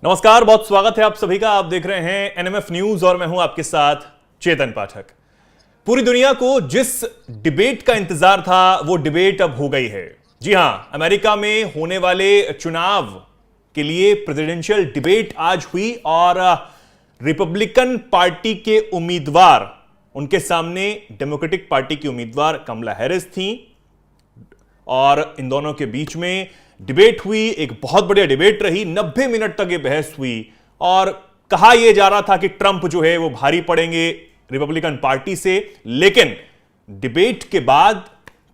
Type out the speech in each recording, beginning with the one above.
नमस्कार, बहुत स्वागत है आप सभी का। आप देख रहे हैं एनएमएफ न्यूज और मैं हूं आपके साथ चेतन पाठक। पूरी दुनिया को जिस डिबेट का इंतजार था वो डिबेट अब हो गई है। जी हां, अमेरिका में होने वाले चुनाव के लिए प्रेसिडेंशियल डिबेट आज हुई और रिपब्लिकन पार्टी के उम्मीदवार, उनके सामने डेमोक्रेटिक पार्टी की उम्मीदवार कमला हैरिस थी और इन दोनों के बीच में डिबेट हुई। एक बहुत बढ़िया डिबेट रही, 90 मिनट तक ये बहस हुई और कहा यह जा रहा था कि ट्रंप जो है वो भारी पड़ेंगे रिपब्लिकन पार्टी से, लेकिन डिबेट के बाद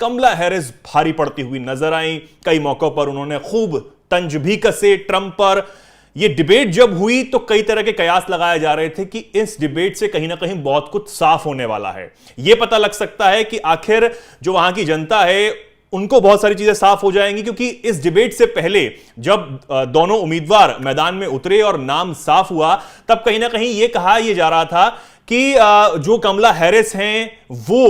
कमला हैरिस भारी पड़ती हुई नजर आई। कई मौकों पर उन्होंने खूब तंज भी कसे ट्रंप पर। यह डिबेट जब हुई तो कई तरह के कयास लगाए जा रहे थे कि इस डिबेट से कहीं ना कहीं बहुत कुछ साफ होने वाला है। यह पता लग सकता है कि आखिर जो वहां की जनता है उनको बहुत सारी चीजें साफ हो जाएंगी, क्योंकि इस डिबेट से पहले जब दोनों उम्मीदवार मैदान में उतरे और नाम साफ हुआ तब कहीं ना कहीं यह कहा यह जा रहा था कि जो कमला हैरिस हैं वो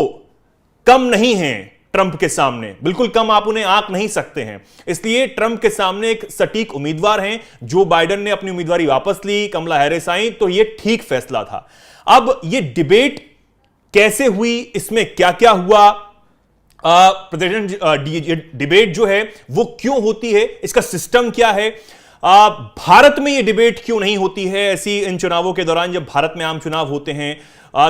कम नहीं हैं ट्रंप के सामने, बिल्कुल कम आप उन्हें आंक नहीं सकते हैं। इसलिए ट्रंप के सामने एक सटीक उम्मीदवार हैं। जो बाइडेन ने अपनी उम्मीदवारी वापस ली, कमला हैरिस आई, तो यह ठीक फैसला था। अब यह डिबेट कैसे हुई, इसमें क्या क्या हुआ, प्रेसिडेंट डिबेट जो है वो क्यों होती है, इसका सिस्टम क्या है, भारत में ये डिबेट क्यों नहीं होती है ऐसी इन चुनावों के दौरान, जब भारत में आम चुनाव होते हैं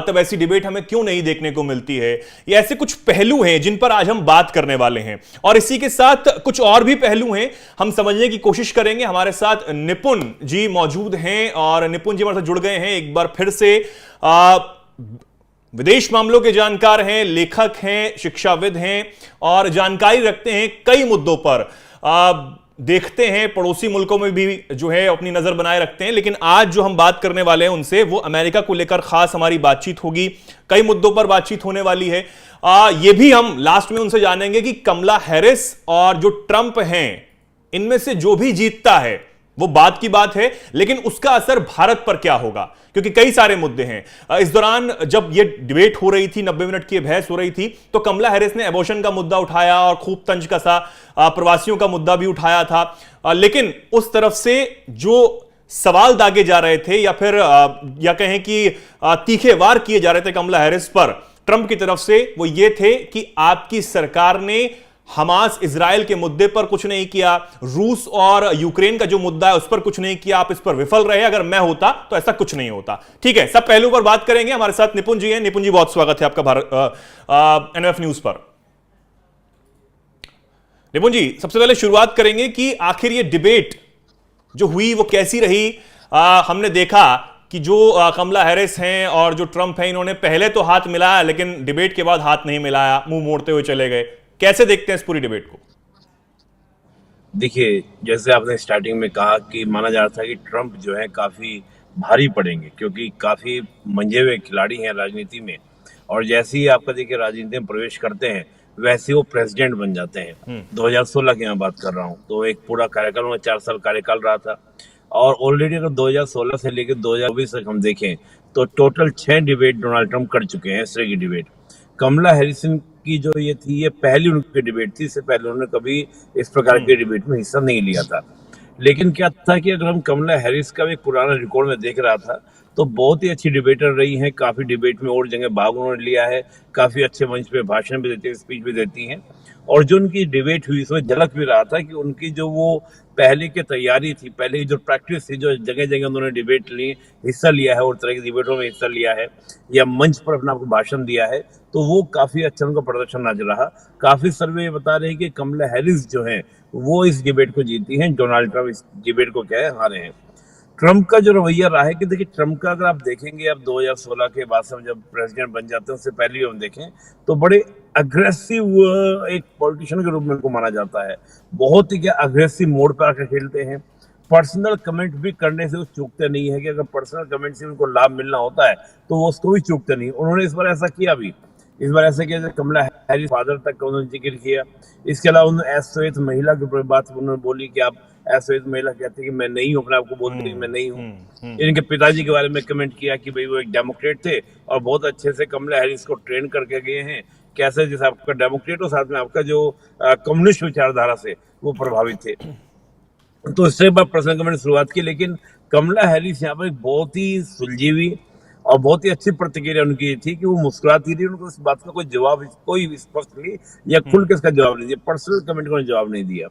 तब ऐसी डिबेट हमें क्यों नहीं देखने को मिलती है। ये ऐसे कुछ पहलू हैं जिन पर आज हम बात करने वाले हैं और इसी के साथ कुछ और भी पहलू हैं, हम समझने की कोशिश करेंगे। हमारे साथ निपुण जी मौजूद हैं और निपुण जी हमारे साथ जुड़ गए हैं एक बार फिर से। विदेश मामलों के जानकार हैं, लेखक हैं, शिक्षाविद हैं और जानकारी रखते हैं कई मुद्दों पर। देखते हैं पड़ोसी मुल्कों में भी जो है अपनी नजर बनाए रखते हैं, लेकिन आज जो हम बात करने वाले हैं उनसे वो अमेरिका को लेकर खास हमारी बातचीत होगी। कई मुद्दों पर बातचीत होने वाली है। ये भी हम लास्ट में उनसे जानेंगे कि कमला हैरिस और जो ट्रंप हैं इनमें से जो भी जीतता है वो बात की बात है, लेकिन उसका असर भारत पर क्या होगा, क्योंकि कई सारे मुद्दे हैं। इस दौरान जब ये डिबेट हो रही थी, 90 मिनट की बहस हो रही थी, तो कमला हैरिस ने एबॉर्शन का मुद्दा उठाया और खूब तंज कसा, प्रवासियों का मुद्दा भी उठाया था। लेकिन उस तरफ से जो सवाल दागे जा रहे थे या फिर या कहें कि तीखे वार किए जा रहे थे कमला हैरिस पर ट्रंप की तरफ से, वो ये थे कि आपकी सरकार ने हमास इजराइल के मुद्दे पर कुछ नहीं किया, रूस और यूक्रेन का जो मुद्दा है उस पर कुछ नहीं किया, आप इस पर विफल रहे, अगर मैं होता तो ऐसा कुछ नहीं होता। ठीक है, सब पहलू पर बात करेंगे। हमारे साथ निपुण जी हैं। निपुण जी, बहुत स्वागत है आपका भारत एनएमएफ न्यूज पर। निपुण जी, सबसे पहले शुरुआत करेंगे कि आखिर ये डिबेट जो हुई वो कैसी रही। हमने देखा कि जो कमला हैरिस हैं और जो ट्रंप हैं, इन्होंने पहले तो हाथ मिलाया लेकिन डिबेट के बाद हाथ नहीं मिलाया, मुंह मोड़ते हुए चले गए। कैसे देखते हैं इस पूरी डिबेट को? देखिए, जैसे आपने स्टार्टिंग में कहा कि माना जा रहा था कि ट्रंप जो है काफी भारी पड़ेंगे, क्योंकि काफी मंझे हुए खिलाड़ी हैं राजनीति में, और जैसे ही आपका देखिए राजनीति में प्रवेश करते हैं वैसे वो प्रेसिडेंट बन जाते हैं। 2016 की मैं बात कर रहा हूँ, तो एक पूरा कार्यकाल में 4 साल कार्यकाल रहा था, और ऑलरेडी अगर 2016 से लेकर 2024 तक हम देखें तो टोटल 6 डिबेट डोनाल्ड ट्रंप कर चुके हैं, इस तरह की डिबेट। कमला हैरिस की जो ये थी, ये पहली उनकी डिबेट थी, इससे पहले उन्होंने कभी इस प्रकार के डिबेट में हिस्सा नहीं लिया था। लेकिन क्या था कि अगर हम कमला हैरिस का एक पुराना रिकॉर्ड में देख रहा था तो बहुत ही अच्छी डिबेटर रही हैं, काफी डिबेट में और जगह भाग उन्होंने लिया है, काफी अच्छे मंच पे भाषण भी देती है, स्पीच भी देती हैं, और जो उनकी डिबेट हुई उसमें झलक भी रहा था कि उनकी जो वो पहले की तैयारी थी, पहले की जो प्रैक्टिस थी, जो जगह जगह उन्होंने डिबेट ली, हिस्सा लिया है और तरह की डिबेटों में हिस्सा लिया है या मंच पर अपना आपको भाषण दिया है, तो वो काफी अच्छा उनका प्रदर्शन नजर रहा। काफी सर्वे ये बता रहे हैं कि कमला हैरिस जो है वो इस डिबेट को जीती हैं, डोनाल्ड ट्रंप इस डिबेट को क्या है हारे हैं। ट्रंप का जो रवैया रहा है कि देखिए, ट्रंप का अगर आप देखेंगे अब 2016 के बाद से जब प्रेसिडेंट बन जाते हैं उससे पहले भी हम देखें तो बड़े अग्रेसिव एक पॉलिटिशियन के रूप में उनको माना जाता है। बहुत ही क्या अग्रेसिव मोड पर आकर खेलते हैं। पर्सनल कमेंट भी करने से वो चूकते नहीं है कि अगर पर्सनल कमेंट से उनको लाभ मिलना होता है तो वो उसको भी चूकते नहीं। उन्होंने इस बार ऐसा किया भी, इस बार ऐसे किया कमला हैरिस फादर तक का उन्होंने जिक्र किया। इसके अलावा उन्होंने श्वेत महिला की बात उन्होंने बोली कि आप श्वेत महिला कहते हैं कि मैं नहीं हूँ, अपने आपको बोलते हैं मैं नहीं हूँ। इनके पिताजी के बारे में कमेंट किया कि भाई वो एक डेमोक्रेट थे और बहुत अच्छे से कमला हैरिस को ट्रेन करके गए हैं, कैसे जैसे आपका डेमोक्रेट हो साथ में आपका जो कम्युनिस्ट विचारधारा से वो प्रभावित थे। तो इससे प्रश्न का मैंने शुरुआत की, लेकिन कमला हैरिस यहाँ पर एक बहुत ही सुलझी हुई और बहुत ही अच्छी प्रतिक्रिया उनकी थी कि वो मुस्कुराती रही, उनको इस बात का कोई जवाब, कोई स्पष्टली या खुल के इसका जवाब नहीं दिया, पर्सनल कमेंट का जवाब नहीं दिया।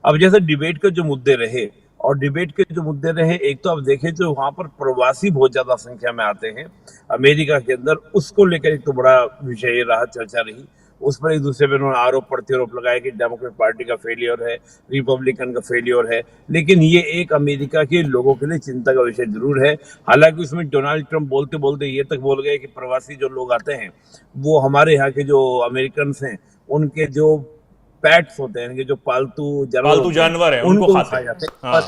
अब जैसे डिबेट के जो मुद्दे रहे, और डिबेट के जो मुद्दे रहे, एक तो आप देखें जो वहां पर प्रवासी बहुत ज्यादा संख्या में आते हैं अमेरिका के अंदर, उसको लेकर एक तो बड़ा विषय रहा, चर्चा रही। उस पर एक दूसरे पर उन्होंने आरोप प्रत्यारोप लगाया कि डेमोक्रेट पार्टी का फेलियर है, रिपब्लिकन का फेलियर है, लेकिन ये एक अमेरिका के लोगों के लिए चिंता का विषय जरूर है। हालांकि उसमें डोनाल्ड ट्रंप बोलते बोलते ये तक बोल गए कि प्रवासी जो लोग आते हैं वो हमारे यहाँ के जो अमेरिकन हैं उनके जो पेट्स होते हैं, इनके जो पालतू जानवर हैं उनको खाते खाए हैं। जाते हैं। हाँ।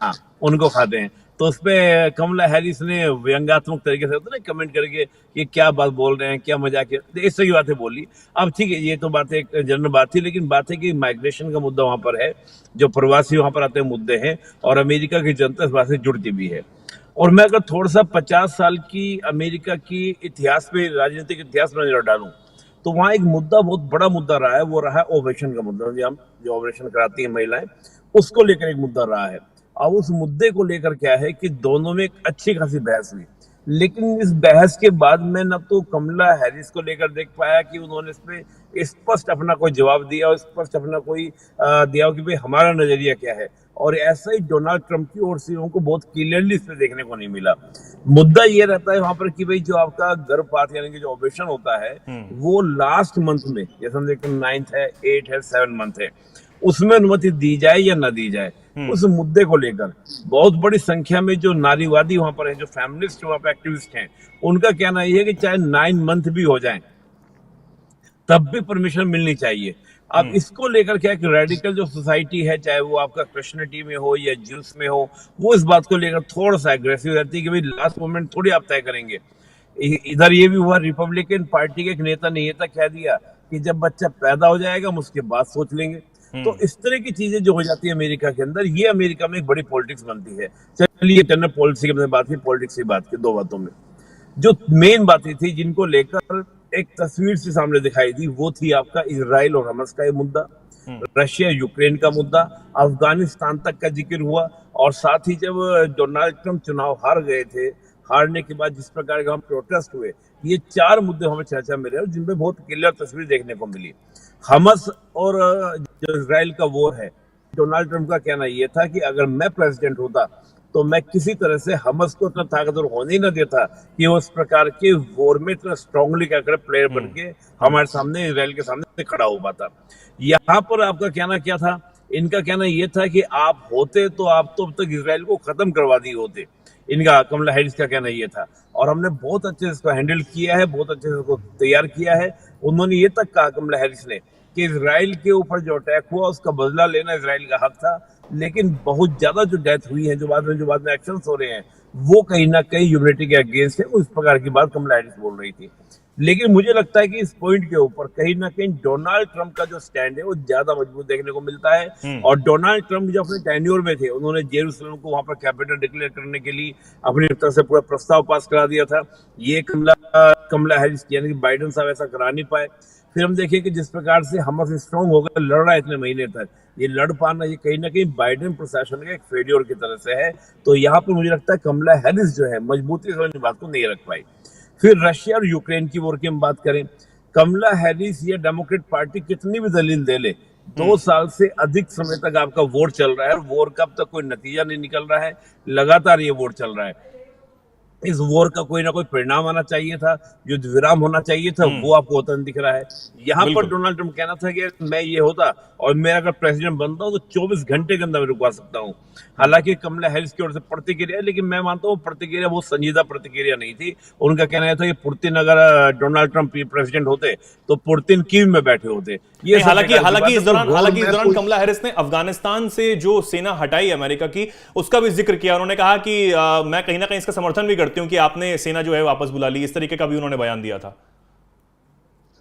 हाँ, उनको खाते हैं। तो उस पे कमला हैरिस ने व्यंग्यात्मक तरीके से होता है ना कमेंट करके ये क्या बात बोल रहे हैं, क्या मजाक है, इस तरह की बातें बोली। अब ठीक है, ये तो बात एक जनरल बात थी, लेकिन बात है कि माइग्रेशन का मुद्दा वहां पर है, जो प्रवासी वहां पर आते हैं मुद्दे हैं, और अमेरिका की जनता इस बात से जुड़ती भी है। और मैं अगर थोड़ा सा 50 साल की अमेरिका की इतिहास पे, राजनीतिक इतिहास में नजर डालूं, तो वहां एक मुद्दा, बहुत बड़ा मुद्दा रहा है, वो रहा है ओवेशन का मुद्दा। जो ऑपरेशन कराती है महिलाएं, उसको लेकर एक मुद्दा रहा है। अब उस मुद्दे को लेकर क्या है कि दोनों में एक अच्छी खासी बहस हुई, लेकिन इस बहस के बाद मैं न तो कमला हैरिस को लेकर देख पाया कि उन्होंने इसमें स्पष्ट अपना कोई जवाब दिया, और स्पष्ट अपना कोई दिया कि भाई हमारा नजरिया क्या है। और ऐसा ही डोनाल्ड ट्रंप की ओर से उनको बहुत क्लियरली इस पे देखने को नहीं मिला। मुद्दा ये रहता है वहां पर कि भाई जो आपका गर्भपात यानी कि जो ऑपरेशन होता है वो लास्ट मंथ में, जैसे हम देखते हैं 9th है, 8 है, 7 मंथ है, उसमें अनुमति दी जाए या ना दी जाए, उस मुद्दे को लेकर बहुत बड़ी संख्या में जो नारीवादी वहां पर है, जो फेमिनिस्ट वहां पर एक्टिविस्ट हैं, उनका कहना यह है कि चाहे 9 मंथ भी हो जाए तब भी परमिशन मिलनी चाहिए। अब इसको लेकर क्या कि रेडिकल जो सोसाइटी है, चाहे वो आपका क्रिश्चियनिटी में हो या ज्यूस में हो, वो इस बात को लेकर थोड़ा सा एग्रेसिव रहती है कि भाई लास्ट मोमेंट थोड़ी आप तय करेंगे। इधर ये भी हुआ, रिपब्लिकन पार्टी के एक नेता ने ये तक कह दिया कि जब बच्चा पैदा हो जाएगा हम उसके बाद सोच लेंगे। तो इस तरह की चीजें जो हो जाती है अमेरिका के अंदर, ये अमेरिका में एक बड़ी पॉलिटिक्स बनती है। चलिए जनरल पॉलिसी की बात की, पॉलिटिक्स की बात की, दो बातों में जो मेन बातें थी जिनको लेकर एक तस्वीर से सामने दिखाई दी, वो थी आपका इजराइल और हमास का ये मुद्दा, रशिया यूक्रेन का मुद्दा, अफगानिस्तान तक का जिक्र हुआ, और साथ ही जब डोनाल्ड ट्रंप चुनाव हार गए थे, हारने के बाद जिस प्रकार के हम प्रोटेस्ट हुए, ये 4 मुद्दे हमें चर्चा में रहे और जिनमें बहुत क्लियर तस्वीर देखने को मिली। हमास और जो इजराइल का वॉर है, डोनाल्ड ट्रंप का कहना यह था कि अगर मैं प्रेसिडेंट होता तो मैं किसी तरह से हमास को इतना ताकतवर होने ही ना देता कि वो इस प्रकार के वॉर में इतना स्ट्रांगली क्या करे, प्लेयर बन के हमारे सामने, इजराइल के सामने खड़ा हो पाता। यहाँ पर आपका कहना क्या था? इनका कहना यह था कि आप होते तो आप तो अब तक इजराइल को खत्म करवा दिए होते। इनका, कमला हैरिस का कहना यह था, और हमने बहुत अच्छे से इसको हैंडल किया है, बहुत अच्छे से इसको तैयार किया है। उन्होंने ये तक कहा, कमला हैरिस ने, कि इजराइल के ऊपर जो अटैक हुआ उसका बदला लेना इजराइल का हक था, लेकिन बहुत ज्यादा जो डेथ हुई है, जो बाद में एक्शन हो रहे हैं, वो कहीं ना कहीं ह्यूमैनिटी के अगेंस्ट है। उस प्रकार की बात कमला हैरिस बोल रही थी। लेकिन मुझे लगता है कि इस पॉइंट के ऊपर कहीं ना कहीं डोनाल्ड ट्रंप का जो स्टैंड है वो ज्यादा मजबूत देखने को मिलता है। और डोनाल्ड ट्रंप जो अपने टेन्योर में थे, उन्होंने जेरूसलम को वहां पर कैपिटल डिक्लेयर करने के लिए अपनी तरफ से पूरा प्रस्ताव पास करा दिया था। ये कमला हैरिस यानी कि बाइडेन साहब ऐसा करा नहीं पाए। फिर हम देखिए कि जिस प्रकार से हमास स्ट्रांग होकर लड़ रहा है इतने महीने तक, ये लड़ पाना ये कहीं ना कहीं बाइडेन प्रशासन का एक फेलियर की तरह से है। तो यहाँ पर मुझे लगता है कमला हैरिस जो है मजबूती से अपनी बात को नहीं रख पाई। फिर रशिया और यूक्रेन की वॉर की हम बात करें, कमला हैरिस या डेमोक्रेट पार्टी कितनी भी दलील दे ले, 2 साल से अधिक समय तक आपका वोट चल रहा है, और वोर का अब तक कोई नतीजा नहीं निकल रहा है, लगातार ये वोट चल रहा है। इस वॉर का कोई ना कोई परिणाम आना चाहिए था, युद्ध विराम होना चाहिए था, वो आपको होता नहीं दिख रहा है। यहाँ पर डोनाल्ड ट्रंप कहना था कि मैं ये होता और मैं अगर प्रेसिडेंट बनता हूँ तो 24 घंटे के अंदर मैं रुकवा सकता हूँ। हालांकि कमला हैरिस की ओर से प्रतिक्रिया, लेकिन मैं मानता हूँ प्रतिक्रिया बहुत संजीदा प्रतिक्रिया नहीं थी। उनका कहना था कि पुतिन, अगर डोनाल्ड ट्रंप प्रेसिडेंट होते तो पुतिन कीव में बैठे होते। ये हालांकि इस दौरान कमला हैरिस ने अफगानिस्तान से जो सेना हटाई अमेरिका की, उसका भी जिक्र किया। उन्होंने कहा कि मैं कहीं ना कहीं इसका समर्थन भी करती हूं कि आपने सेना जो है वापस बुला ली। इस तरीके का भी उन्होंने बयान दिया था।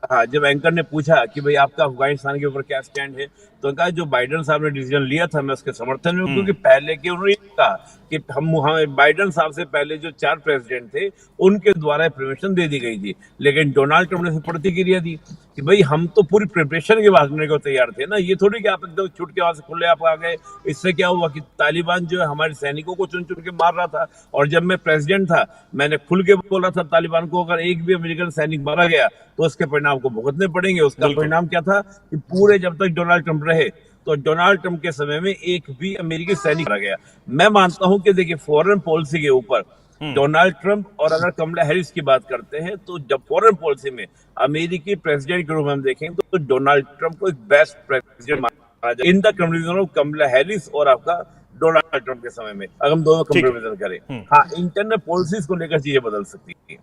हाँ, जब एंकर ने पूछा कि भाई आपका अफगानिस्तान के ऊपर क्या स्टैंड है, तो कहा जो बाइडेन साहब ने डिसीजन लिया था मैं उसके समर्थन में हूँ, क्योंकि पहले के उन्होंने कहा कि हम बाइडेन साहब से पहले जो 4 प्रेसिडेंट थे उनके द्वारा परमिशन दे दी गई थी, लेकिन डोनाल्ड ट्रंप ने प्रतिक्रिया दी। कि भाई हम तो पूरी प्रिपरेशन के भागने को तैयार थे ना, ये थोड़ी कि आप एकदम छुट के वहां से खुले आप आ गए। इससे क्या हुआ कि तालिबान जो है हमारे सैनिकों को चुन चुन के मार रहा था, और जब मैं प्रेसिडेंट था मैंने खुल के बोला था तालिबान को अगर एक भी अमेरिकन सैनिक मारा गया तो उसके परिणाम को भुगतने पड़ेंगे। उसका परिणाम क्या था कि पूरे जब तक डोनाल्ड ट्रंप रहे तो डोनाल्ड ट्रंप के समय में एक भी अमेरिकी सैनिक मारा गया। मैं मानता हूं कि देखिए फॉरेन पॉलिसी के ऊपर डोनाल्ड ट्रंप और अगर कमला हैरिस की बात करते हैं तो जब फॉरेन पॉलिसी में अमेरिकी प्रेसिडेंट के रूप में हम देखें तो डोनाल्ड ट्रंप को एक बेस्ट प्रेसिडेंट माना जाए in the comparison of Kamala Harris और आपका डोनाल्ड ट्रंप के समय में, अगर हम दोनों कंपैरिजन करें। हाँ, इंटरनल पॉलिसीज को लेकर चीजें बदल सकती है।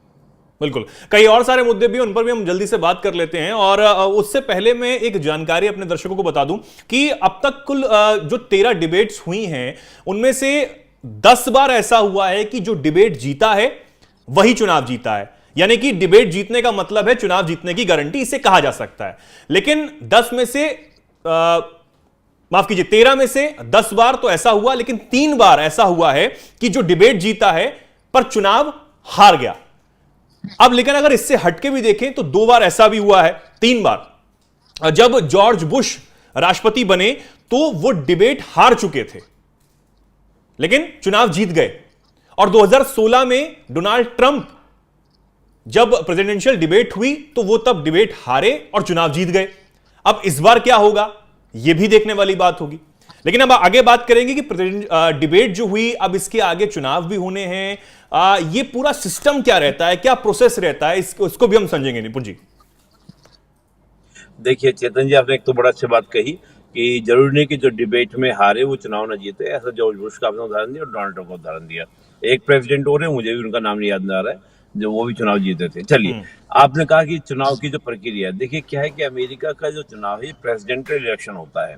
बिल्कुल, कई और सारे मुद्दे भी, उन पर भी हम जल्दी से बात कर लेते हैं। और उससे पहले मैं एक जानकारी अपने दर्शकों को बता दूं कि अब तक कुल जो 13 डिबेट्स हुई हैं उनमें से 10 बार ऐसा हुआ है कि जो डिबेट जीता है वही चुनाव जीता है। यानी कि डिबेट जीतने का मतलब है चुनाव जीतने की गारंटी, इसे कहा जा सकता है। लेकिन 10 में से माफ कीजिए 13 में से 10 बार तो ऐसा हुआ, लेकिन 3 बार ऐसा हुआ है कि जो डिबेट जीता है पर चुनाव हार गया। अब लेकिन अगर इससे हटके भी देखें तो 2 बार ऐसा भी हुआ है, 3 बार जब जॉर्ज बुश राष्ट्रपति बने तो वो डिबेट हार चुके थे लेकिन चुनाव जीत गए। और 2016 में डोनाल्ड ट्रंप जब प्रेसिडेंशियल डिबेट हुई तो वो तब डिबेट हारे और चुनाव जीत गए। अब इस बार क्या होगा यह भी देखने वाली बात होगी। लेकिन अब आगे बात करेंगे कि डिबेट जो हुई, अब इसके आगे चुनाव भी होने हैं। ये पूरा सिस्टम क्या रहता है, क्या प्रोसेस रहता है, इसको भी हम समझेंगे निपुण जी। देखिए चेतन जी, आपने एक तो बड़ा अच्छी बात कही कि जरूरी नहीं कि जो डिबेट में हारे वो चुनाव न जीते। ऐसा जॉर्ज बुश का आपने उदाहरण दिया और डोनाल्ड ट्रंप का उदाहरण दिया। एक प्रेसिडेंट और है, मुझे भी उनका नाम नहीं याद आ रहा है, जो वो भी चुनाव जीते थे। चलिए, आपने कहा कि चुनाव की जो प्रक्रिया है, देखिए क्या है कि अमेरिका का जो चुनाव है प्रेसिडेंशियल इलेक्शन होता है,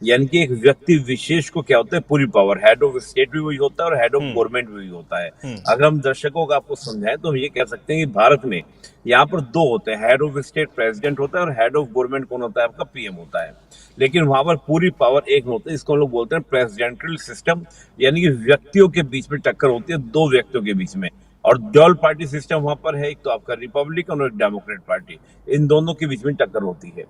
यानी कि एक व्यक्ति विशेष को क्या होता है पूरी पावर, हेड ऑफ स्टेट भी वही होता है और हेड ऑफ गवर्नमेंट भी वही होता है। अगर हम दर्शकों को आपको समझाएं तो हम ये कह सकते हैं कि भारत में यहाँ पर 2 होते हैं, हेड ऑफ स्टेट प्रेसिडेंट होता है और हेड ऑफ गवर्नमेंट कौन होता है, आपका पीएम होता है। लेकिन वहां पर पूरी पावर एक होता है, इसको हम लोग बोलते हैं प्रेसिडेंशियल सिस्टम, यानी कि व्यक्तियों के बीच में टक्कर होती है, 2 व्यक्तियों के बीच में। और डबल पार्टी सिस्टम वहां पर है, एक तो आपका रिपब्लिकन और एक डेमोक्रेट पार्टी, इन दोनों के बीच में टक्कर होती है।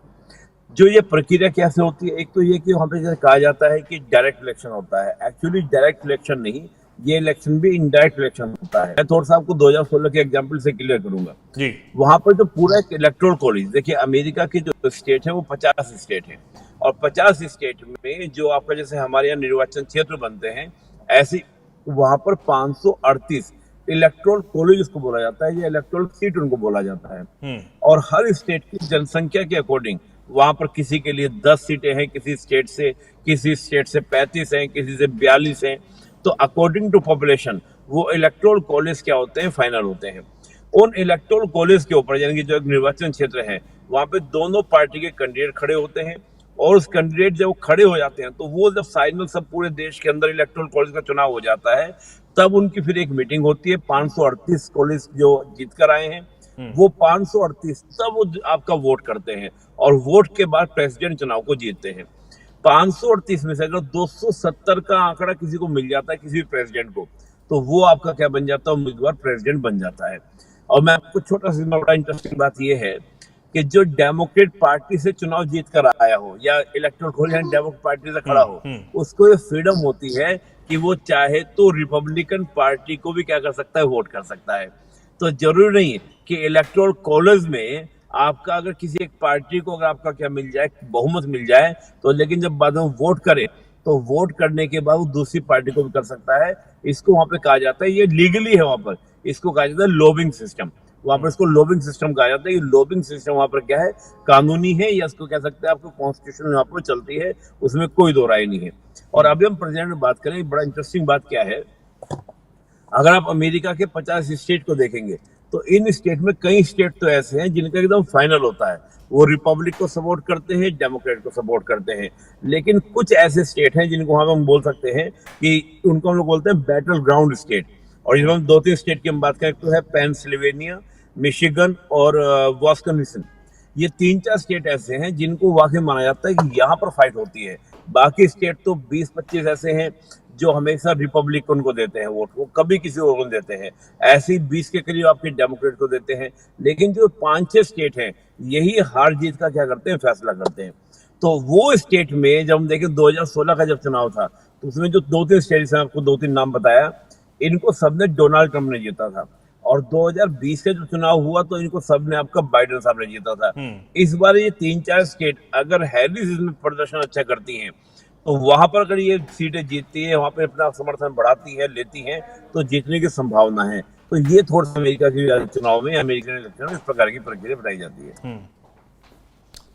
जो ये प्रक्रिया कैसे होती है, एक तो ये कि वहां पे जैसे कहा जाता है कि डायरेक्ट इलेक्शन होता है, एक्चुअली डायरेक्ट इलेक्शन नहीं, ये इलेक्शन भी इनडायरेक्ट इलेक्शन होता है। मैं थोड़ा सा आपको 2016 के एग्जांपल से क्लियर करूंगा जी। वहां पर जो पूरा एक इलेक्टोरल कॉलेज, देखिए अमेरिका की जो स्टेट है वो 50 स्टेट है, और 50 स्टेट में जो आपका जैसे हमारे यहाँ निर्वाचन क्षेत्र बनते हैं, ऐसे वहां पर 538 इलेक्टोरल कॉलेज उसको बोला जाता है, या इलेक्टोरल सीट उनको बोला जाता है। और हर स्टेट की जनसंख्या के अकॉर्डिंग वहां पर किसी के लिए 10 सीटें हैं, किसी स्टेट से 35 हैं, किसी से 42 हैं। तो अकॉर्डिंग टू पॉपुलेशन वो इलेक्टोरल कॉलेज क्या होते हैं, फाइनल होते हैं। उन इलेक्टोरल कॉलेज के ऊपर यानी कि जो एक निर्वाचन क्षेत्र है वहां पे दोनों पार्टी के कैंडिडेट खड़े होते हैं, और उस कैंडिडेट जब खड़े हो जाते हैं तो वो जब फाइनल सब पूरे देश के अंदर इलेक्टोरल कॉलेज का चुनाव हो जाता है, तब उनकी फिर एक मीटिंग होती है। 538 कॉलेज जो जीत कर आए हैं वो 538 तब वो आपका वोट करते हैं, और वोट के बाद प्रेसिडेंट चुनाव को जीतते हैं। 538 में से अगर 270 का आंकड़ा किसी को मिल जाता है, किसी भी प्रेसिडेंट को, तो वो आपका क्या बन जाता है, उम्मीदवार प्रेसिडेंट बन जाता है। और मैं आपको छोटा सा बड़ा इंटरेस्टिंग बात यह है कि जो डेमोक्रेट पार्टी से चुनाव जीत कर आया हो या इलेक्टोरल कॉलेज डेमोक्रेट पार्टी से खड़ा हो, उसको ये फ्रीडम होती है कि वो चाहे तो रिपब्लिकन पार्टी को भी क्या कर सकता है, वोट कर सकता है। तो जरूरी नहीं कि इलेक्टोरल कॉलेज में आपका अगर किसी एक पार्टी को अगर आपका क्या मिल जाए, बहुमत मिल जाए, तो लेकिन जब बाद में वोट करे तो वोट करने के बाद वो दूसरी पार्टी को भी कर सकता है। इसको वहां पे कहा जाता है, ये लीगली है वहां पर, इसको कहा जाता है लॉबिंग सिस्टम। वहां पर इसको लॉबिंग सिस्टम कहा जाता है। ये लॉबिंग सिस्टम वहां पर क्या है, कानूनी है, या इसको कह सकते हैं आपको कॉन्स्टिट्यूशन वहां पर चलती है, उसमें कोई दो राय नहीं है। और अभी हम प्रेसिडेंट में बात करें, बड़ा इंटरेस्टिंग बात क्या है, अगर आप अमेरिका के 50 स्टेट को देखेंगे तो इन स्टेट में कई स्टेट तो ऐसे हैं जिनका एकदम फाइनल होता है, वो रिपब्लिक को सपोर्ट करते हैं, डेमोक्रेट को सपोर्ट करते हैं। लेकिन कुछ ऐसे स्टेट हैं जिनको हम बोल सकते हैं कि उनको हम लोग बोलते हैं बैटल ग्राउंड स्टेट। और जब हम 2-3 स्टेट की हम बात करें तो है पेंसिल्वेनिया, मिशिगन और विस्कॉन्सिन। ये 3-4 स्टेट ऐसे हैं जिनको वाकई माना जाता है कि यहाँ पर फाइट होती है। बाकी स्टेट तो 20-25 ऐसे हैं जो हमेशा रिपब्लिकन को देते हैं वोट, वो कभी किसी और को देते हैं। ऐसे ही 20 के करीब आपके डेमोक्रेट को देते हैं। लेकिन जो 5-6 स्टेट हैं, यही हार जीत का क्या करते हैं, फैसला करते हैं। तो वो स्टेट में जब हम देखें 2016 का जब चुनाव था, तो उसमें जो 2-3 स्टेट हैं, आपको 2-3 नाम बताया, इनको सबने डोनाल्ड ट्रंप ने जीता था। और 2020 का जो चुनाव हुआ तो इनको सबने आपका बाइडेन साहब ने जीता था। इस बार ये 3-4 स्टेट अगर हैरिस इसमें प्रदर्शन अच्छा करती हैं, तो वहां पर अगर ये सीटें जीतती है, वहां पर अपना समर्थन बढ़ाती है, लेती हैं, तो जीतने की संभावना है। तो ये थोड़ा सा अमेरिका के चुनाव में, अमेरिकन इलेक्शन में इस प्रकार की प्रक्रिया बताई जाती है।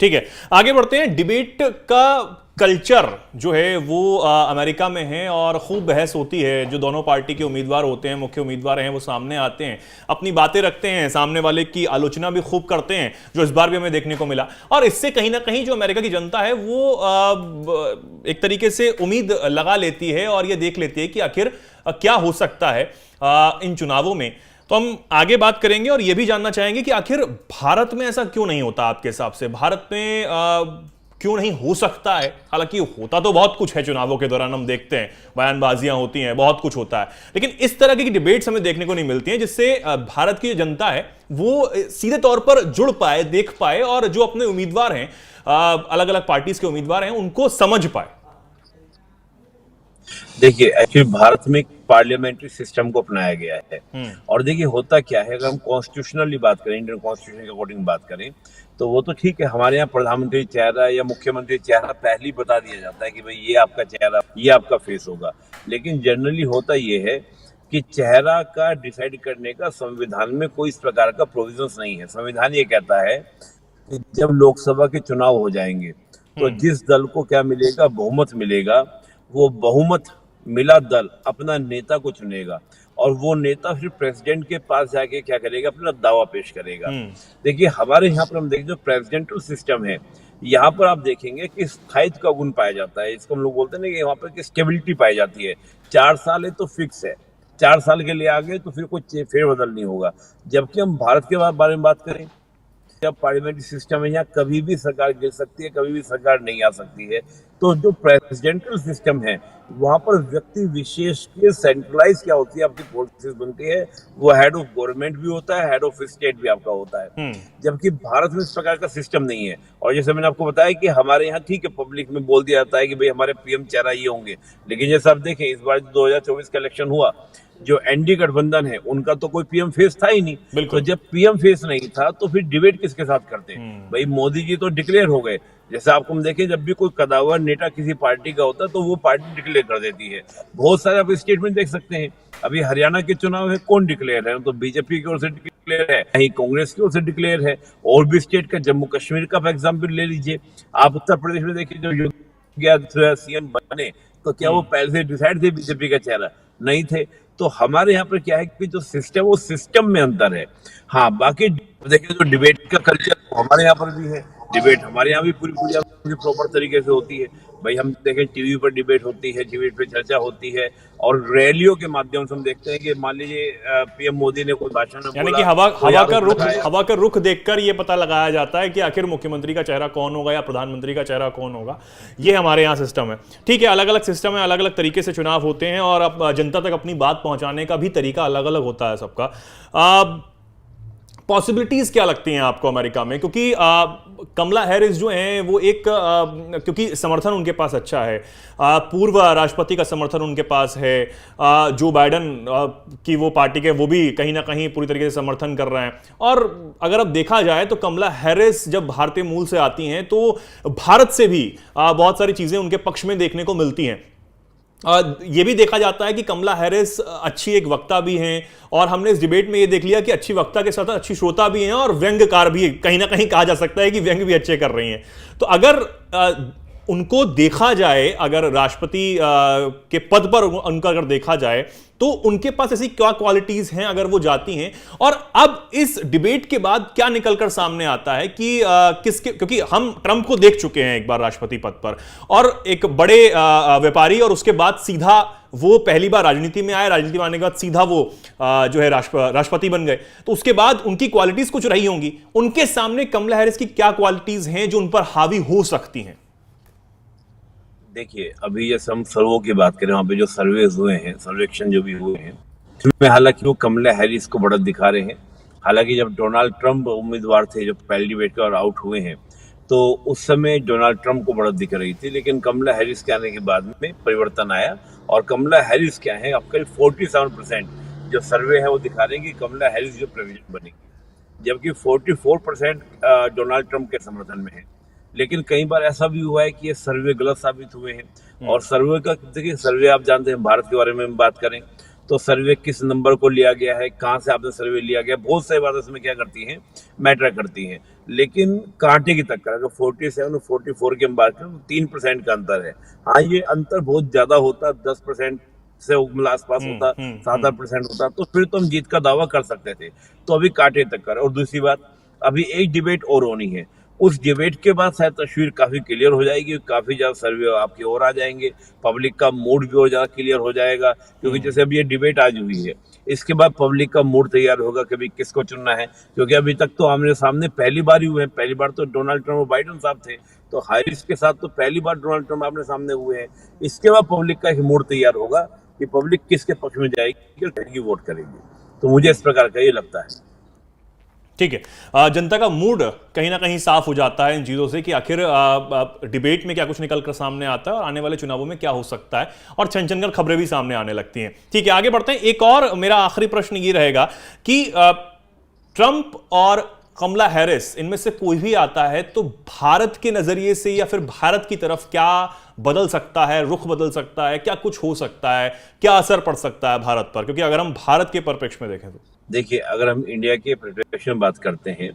ठीक है, आगे बढ़ते हैं। डिबेट का कल्चर जो है वो अमेरिका में है और खूब बहस होती है। जो दोनों पार्टी के उम्मीदवार होते हैं, मुख्य उम्मीदवार हैं, वो सामने आते हैं, अपनी बातें रखते हैं, सामने वाले की आलोचना भी खूब करते हैं, जो इस बार भी हमें देखने को मिला। और इससे कहीं ना कहीं जो अमेरिका की जनता है वो एक तरीके से उम्मीद लगा लेती है और ये देख लेती है कि आखिर क्या हो सकता है इन चुनावों में। तो हम आगे बात करेंगे और यह भी जानना चाहेंगे कि आखिर भारत में ऐसा क्यों नहीं होता आपके हिसाब से, भारत में क्यों नहीं हो सकता है। हालांकि होता तो बहुत कुछ है, चुनावों के दौरान हम देखते हैं बयानबाजियां होती हैं, बहुत कुछ होता है, लेकिन इस तरह की डिबेट्स हमें देखने को नहीं मिलती हैं जिससे भारत की जनता है वो सीधे तौर पर जुड़ पाए, देख पाए और जो अपने उम्मीदवार हैं, अलग अलग पार्टीज के उम्मीदवार हैं, उनको समझ पाए। देखिए, एक्चुअली भारत में पार्लियामेंट्री सिस्टम को अपनाया गया है। और देखिए होता क्या है, अगर हम कॉन्स्टिट्यूशनली बात करें, इंडियन कॉन्स्टिट्यूशन के अकॉर्डिंग बात करें, तो वो तो ठीक है, हमारे यहाँ प्रधानमंत्री चेहरा या मुख्यमंत्री चेहरा पहले ही बता दिया जाता है कि भाई ये आपका चेहरा, ये आपका फेस होगा। लेकिन जनरली होता ये है कि चेहरा का डिसाइड करने का संविधान में कोई इस प्रकार का प्रोविजंस नहीं है। संविधान ये कहता है कि जब लोकसभा के चुनाव हो जाएंगे तो जिस दल को क्या मिलेगा, बहुमत मिलेगा, वो बहुमत मिला दल अपना नेता को चुनेगा और वो नेता फिर प्रेसिडेंट के पास जाके क्या करेगा, अपना दावा पेश करेगा। देखिए हमारे यहाँ पर हम देखें जो प्रेसिडेंटल सिस्टम है, यहाँ पर आप देखेंगे कि स्थायित्व का गुण पाया जाता है। इसको हम लोग बोलते हैं ना कि यहाँ पर स्टेबिलिटी पाई जाती है। 4 साल है तो फिक्स है, 4 साल के लिए आगे तो फिर कोई फेरबदल नहीं होगा। जबकि हम भारत के बारे में बात करें, जब पार्लियामेंट्री सिस्टम है, यहाँ कभी भी सरकार गिर सकती है, कभी भी सरकार नहीं आ सकती है। तो जो प्रेसिडेंटल सिस्टम है, वहां पर व्यक्ति विशेष के सेंट्रलाइज क्या होती है, आपकी पॉलिसीज बनती है, वो हेड ऑफ गवर्नमेंट भी होता है, हेड ऑफ स्टेट भी आपका होता है। जबकि भारत में इस प्रकार का सिस्टम नहीं है। और जैसे मैंने आपको बताया कि हमारे यहाँ ठीक है, पब्लिक में बोल दिया जाता है कि भाई हमारे पीएम चेहरा ये होंगे, लेकिन जैसे आप देखें इस बार 2024 का इलेक्शन हुआ, जो एनडी गठबंधन है उनका तो कोई पीएम फेस था ही नहीं। तो जब पीएम फेस नहीं था तो फिर डिबेट किसके साथ करते? भाई मोदी जी तो डिक्लेयर हो गए। जैसे आपको हम देखें, जब भी कोई कदावर नेता किसी पार्टी का होता है तो वो पार्टी डिक्लेयर कर देती है। बहुत सारे आप स्टेटमेंट देख सकते हैं। अभी हरियाणा के चुनाव है, कौन डिक्लेयर है? तो बीजेपी की ओर से डिक्लेयर है, कहीं कांग्रेस की ओर से डिक्लेयर है। और भी स्टेट का, जम्मू कश्मीर का एग्जाम्पल ले लीजिए आप। उत्तर प्रदेश में देखिए, जो योगी सीएम बने तो क्या वो पहले से डिसाइड थे बीजेपी का चेहरा? नहीं थे। तो हमारे यहाँ पर क्या है कि जो सिस्टम, वो सिस्टम में अंतर है। हाँ, बाकी देखिए जो डिबेट का कल्चर हमारे यहाँ पर भी है। डिबेट हमारे यहाँ भी पूरी प्रॉपर तरीके से होती है। भाई हम देखें टीवी पर डिबेट होती है, टीवी पे चर्चा होती है, और रैलियों के माध्यम से हम देखते हैं कि मान लीजिए पीएम मोदी ने कोई भाषण में यानी कि हवा का रुख देखकर ये पता लगाया जाता है कि आखिर मुख्यमंत्री का चेहरा कौन होगा या प्रधानमंत्री का चेहरा कौन होगा। ये हमारे यहाँ सिस्टम है। ठीक है, अलग अलग सिस्टम है, अलग अलग तरीके से चुनाव होते हैं और अब जनता तक अपनी बात पहुंचाने का भी तरीका अलग अलग होता है सबका। पॉसिबिलिटीज क्या लगती हैं आपको अमेरिका में? क्योंकि कमला हैरिस जो हैं वो एक क्योंकि समर्थन उनके पास अच्छा है, पूर्व राष्ट्रपति का समर्थन उनके पास है, जो बाइडेन की वो पार्टी के वो भी कहीं ना कहीं पूरी तरीके से समर्थन कर रहे हैं। और अगर अब देखा जाए तो कमला हैरिस जब भारतीय मूल से आती हैं तो भारत से भी बहुत सारी चीजें उनके पक्ष में देखने को मिलती हैं। ये भी देखा जाता है कि कमला हैरिस अच्छी एक वक्ता भी हैं और हमने इस डिबेट में ये देख लिया कि अच्छी वक्ता के साथ अच्छी श्रोता भी हैं और व्यंग्यकार भी, कहीं ना कहीं कहा जा सकता है कि व्यंग्य भी अच्छे कर रही हैं। तो अगर उनको देखा जाए, अगर राष्ट्रपति के पद पर उनका अगर देखा जाए तो उनके पास ऐसी क्या क्वालिटीज हैं अगर वो जाती हैं? और अब इस डिबेट के बाद क्या निकलकर सामने आता है कि किसके, क्योंकि हम ट्रंप को देख चुके हैं एक बार राष्ट्रपति पद पर और एक बड़े व्यापारी, और उसके बाद सीधा वो पहली बार राजनीति में आए, राजनीति में आने के बाद सीधा वो जो है राष्ट्रपति बन गए। तो उसके बाद उनकी क्वालिटीज कुछ रही होंगी। उनके सामने कमला हैरिस की क्या क्वालिटीज हैं जो उन पर हावी हो सकती हैं? देखिए, अभी जैसे हम सर्वों की बात करें, वहाँ पे जो सर्वेज हुए हैं, सर्वेक्षण जो भी हुए हैं, उसमें हालांकि वो कमला हैरिस को बढ़त दिखा रहे हैं। हालांकि जब डोनाल्ड ट्रंप उम्मीदवार थे, जो पहली डिबेट के और आउट हुए हैं, तो उस समय डोनाल्ड ट्रंप को बढ़त दिख रही थी, लेकिन कमला हैरिस के आने के बाद में परिवर्तन आया। और कमला हैरिस क्या है, अब करीब 47% जो सर्वे है वो दिखा रहे हैं कि कमला हैरिस जो प्रेसिडेंट बनेगी, जबकि 44% डोनाल्ड ट्रंप के समर्थन में है। लेकिन कई बार ऐसा भी हुआ है कि ये सर्वे गलत साबित हुए हैं। और सर्वे का, देखिए सर्वे आप जानते हैं, भारत के बारे में बात करें तो सर्वे किस नंबर को लिया गया है, कहाँ से आपने सर्वे लिया गया, बहुत सारी बातें इसमें क्या करती हैं, मैटर करती हैं। लेकिन कांटे की टक्कर अगर 47 और 44 की हम बात करें तो 3% का अंतर है। हाँ, ये अंतर बहुत ज्यादा होता, 10% से आसपास होता, 7-8% होता, तो फिर तो हम जीत का दावा कर सकते थे। तो अभी कांटे टक्कर। और दूसरी बात, अभी एक डिबेट और होनी है, उस डिबेट के बाद शायद तस्वीर काफी क्लियर हो जाएगी, काफी ज्यादा सर्वे आपकी ओर आ जाएंगे, पब्लिक का मूड भी और ज्यादा क्लियर हो जाएगा। क्योंकि जैसे अभी ये डिबेट आज हुई है, इसके बाद पब्लिक का मूड तैयार होगा कि भाई किसको चुनना है। क्योंकि अभी तक तो आमने सामने पहली बार ही हुए हैं, पहली बार तो डोनाल्ड ट्रंप और बाइडेन साहब थे, तो हैरिस के साथ तो पहली बार डोनाल्ड ट्रंप आमने सामने हुए हैं। इसके बाद पब्लिक का एक मूड तैयार होगा कि पब्लिक किसके पक्ष में जाएगी और वोट करेगी। तो मुझे इस प्रकार का ये लगता है। ठीक है। जनता का मूड कहीं ना कहीं साफ हो जाता है इन चीजों से कि आखिर डिबेट में क्या कुछ निकल कर सामने आता है और आने वाले चुनावों में क्या हो सकता है, और छनछनकर खबरें भी सामने आने लगती हैं। ठीक है, आगे बढ़ते हैं। एक और मेरा आखिरी प्रश्न ये रहेगा कि ट्रंप और कमला हैरिस, इनमें से कोई भी आता है तो भारत के नजरिए से या फिर भारत की तरफ क्या बदल सकता है, रुख बदल सकता है, क्या कुछ हो सकता है, क्या असर पड़ सकता है भारत पर? क्योंकि अगर हम भारत के परिप्रेक्ष्य में देखें तो देखिए, अगर हम इंडिया के परिप्रेक्ष्य में बात करते हैं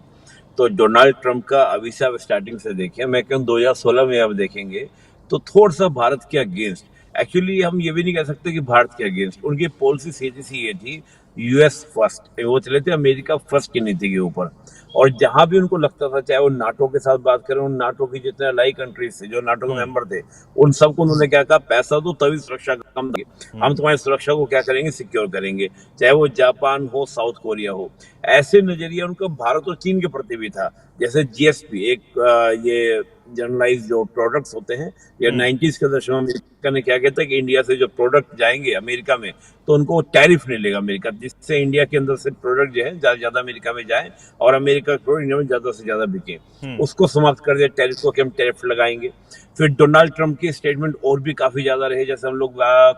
तो डोनाल्ड ट्रंप का अभी से आप स्टार्टिंग से देखें, मैं कहूँ 2016 में आप देखेंगे तो थोड़ा सा भारत के अगेंस्ट, एक्चुअली हम ये भी नहीं कह सकते कि भारत के अगेंस्ट, उनकी पॉलिसी सीधी सी ये थी, यूएस फर्स्ट, वो चले थे अमेरिका फर्स्ट की नीति के ऊपर। और जहां भी उनको लगता था, चाहे वो नाटो के साथ बात करें, उन नाटो की जितने अलाई कंट्रीज थे जो नाटो के मेंबर थे, उन सबको उन्होंने क्या कहा, पैसा दो तभी सुरक्षा कम देंगे, हम तुम्हारी सुरक्षा को क्या करेंगे, सिक्योर करेंगे, चाहे वो जापान हो, साउथ कोरिया हो। ऐसे नजरिया उनका भारत और चीन के प्रति भी था। जैसे जीएसपी एक ये जनरलाइज जो प्रोडक्ट्स होते हैं, या 90s के दशक में अमेरिका ने क्या कहता है कि इंडिया से जो प्रोडक्ट जाएंगे अमेरिका में तो उनको टैरिफ नहीं लेगा अमेरिका, जिससे इंडिया के अंदर से प्रोडक्ट जो है ज्यादा ज्यादा अमेरिका में जाए और अमेरिका के प्रोडक्ट इंडिया में ज्यादा से ज्यादा बिके, उसको समाप्त कर दिया टैरिफ को कि हम टैरिफ लगाएंगे। फिर डोनाल्ड ट्रंप के स्टेटमेंट और भी काफी ज्यादा रहे, जैसे हम लोग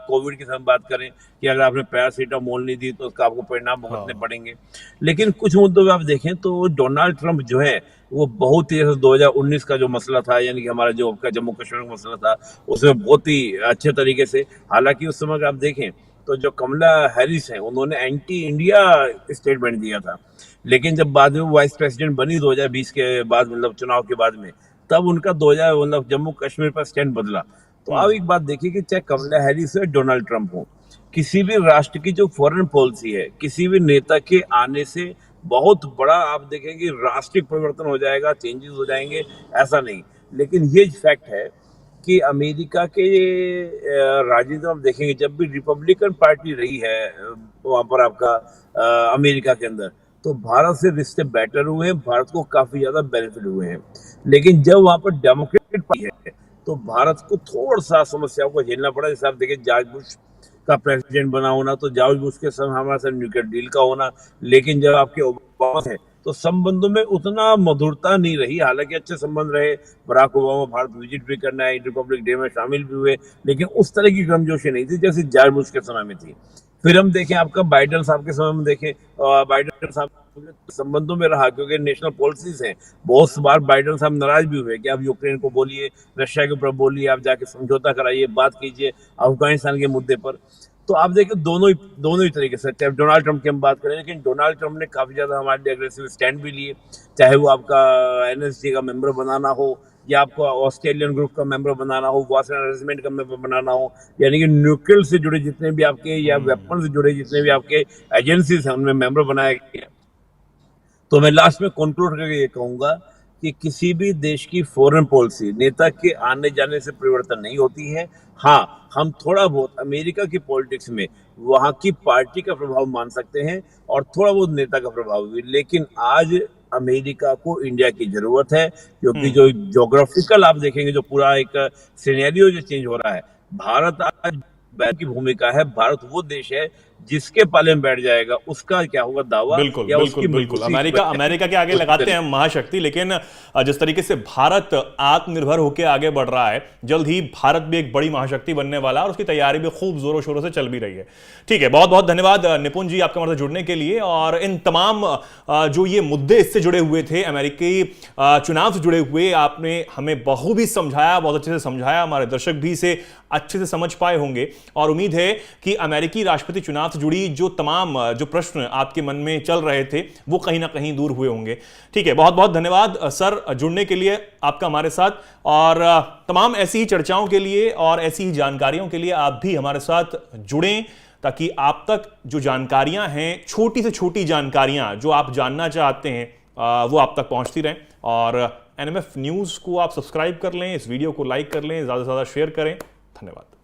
कोविड के समय बात करें कि अगर आपने पैरासीटामोल नहीं दी तो उसका आपको परिणाम भुगतने पड़ेंगे। लेकिन कुछ मुद्दों में आप देखें तो डोनाल्ड ट्रंप जो है वो बहुत ही, जैसे 2019 का जो मसला था, यानी कि हमारा जो जम्मू कश्मीर का मसला था, उसमें बहुत ही अच्छे तरीके से, हालांकि उस समय अगर आप देखें तो जो कमला हैरिस है उन्होंने एंटी इंडिया स्टेटमेंट दिया था, लेकिन जब बाद में वो वाइस प्रेसिडेंट बनी 2020 के बाद, मतलब चुनाव के बाद में, तब उनका 2000 मतलब जम्मू कश्मीर पर स्टैंड बदला। तो आप एक बात देखिए कि चाहे कमला हैरिस हो, डोनाल्ड ट्रंप हो, किसी भी राष्ट्र की जो फॉरेन पॉलिसी है, किसी भी नेता के आने से बहुत बड़ा आप देखेंगे राष्ट्रीय परिवर्तन हो जाएगा, चेंजेस हो जाएंगे, ऐसा नहीं। लेकिन ये फैक्ट है कि अमेरिका के राजनीति में आप देखेंगे, जब भी रिपब्लिकन पार्टी रही है वहां पर आपका अमेरिका के अंदर, तो भारत से रिश्ते बेटर हुए हैं, भारत को काफी ज्यादा बेनिफिट हुए हैं। लेकिन जब वहां पर डेमोक्रेटिक पार्टी है तो भारत को थोड़ा सा समस्याओं को झेलना पड़ा। जैसे आप देखें जॉर्ज बुश का प्रेसिडेंट बना होना, तो जॉर्ज बुश के समय हमारे साथ न्यूक्लियर डील का होना, लेकिन जब आपके ओबामा है तो संबंधों में उतना मधुरता नहीं रही। हालांकि अच्छे संबंध रहे, बराक ओबामा भारत विजिट भी करना है, रिपब्लिक डे में शामिल भी हुए, लेकिन उस तरह की गर्मजोशी नहीं थी जैसे जॉर्ज बुश के समय में थी। फिर हम देखें आपका बाइडेन साहब के समय में देखें, बाइडेन साहब संबंधों में रहा, क्योंकि नेशनल पॉलिसीज हैं। बहुत बार बाइडेन साहब नाराज भी हुए कि आप यूक्रेन को बोलिए, रशिया के ऊपर बोलिए, आप जाके समझौता कराइए, बात कीजिए अफगानिस्तान के मुद्दे पर। तो आप देखें दोनों ही तरीके से, चाहे डोनाल्ड ट्रंप की हम बात करें, लेकिन डोनाल्ड ट्रंप ने काफी ज्यादा हमारे लिए अग्रेसिव स्टैंड भी लिए, चाहे वो आपका एनएसजी का मेंबर बनाना हो, या आपको ऑस्ट्रेलियन ग्रुप का मेंबर बनाना हो, वाशिंगटन अरेंजमेंट का मेंबर बनाना हो, यानी कि न्यूक्लियर से जुड़े जितने भी आपके या वेपन से जुड़े जितने भी आपके एजेंसीज हैं उनमें मेंबर बनाया गया। तो मैं लास्ट में कंक्लूड करके ये कहूंगा कि किसी भी देश की फॉरेन पॉलिसी नेता के आने जाने से परिवर्तन नहीं होती है। हाँ, हम थोड़ा बहुत अमेरिका की पॉलिटिक्स में वहां की पार्टी का प्रभाव मान सकते हैं और थोड़ा बहुत नेता का प्रभाव भी, लेकिन आज अमेरिका को इंडिया की जरूरत है, क्योंकि जो ज्योग्राफिकल आप देखेंगे, जो पूरा एक सिनेरियो जो चेंज हो रहा है, भारत आज बैल की भूमिका है। भारत वो देश है जिसके पाले में बैठ जाएगा, उसका क्या होगा दावा बिल्कुल या बिल्कुल उसकी बिल्कुल। मजबूती अमेरिका अमेरिका के आगे लगाते हैं महाशक्ति, लेकिन जिस तरीके से भारत आत्मनिर्भर होकर आगे बढ़ रहा है, जल्द ही भारत भी एक बड़ी महाशक्ति बनने वाला है और उसकी तैयारी भी खूब जोरों शोरों से चल भी रही है। ठीक है, बहुत बहुत धन्यवाद निपुण जी आपका हमारे साथ जुड़ने के लिए। और इन तमाम जो ये मुद्दे इससे जुड़े हुए थे, अमेरिकी चुनाव से जुड़े हुए, आपने हमें बखूबी समझाया, बहुत अच्छे से समझाया। हमारे दर्शक भी इसे अच्छे से समझ पाए होंगे और उम्मीद है कि अमेरिकी राष्ट्रपति चुनाव से जुड़ी जो तमाम जो प्रश्न आपके मन में चल रहे थे वो कहीं ना कहीं दूर हुए होंगे। ठीक है, बहुत बहुत धन्यवाद सर जुड़ने के लिए आपका हमारे साथ। और तमाम ऐसी ही चर्चाओं के लिए और ऐसी ही जानकारियों के लिए आप भी हमारे साथ जुड़ें, ताकि आप तक जो जानकारियां हैं, छोटी से छोटी जानकारियां जो आप जानना चाहते हैं, वो आप तक पहुंचती रहें। और एनएमएफ न्यूज़ को आप सब्सक्राइब कर लें, इस वीडियो को लाइक कर लें, ज़्यादा से ज़्यादा शेयर करें। धन्यवाद।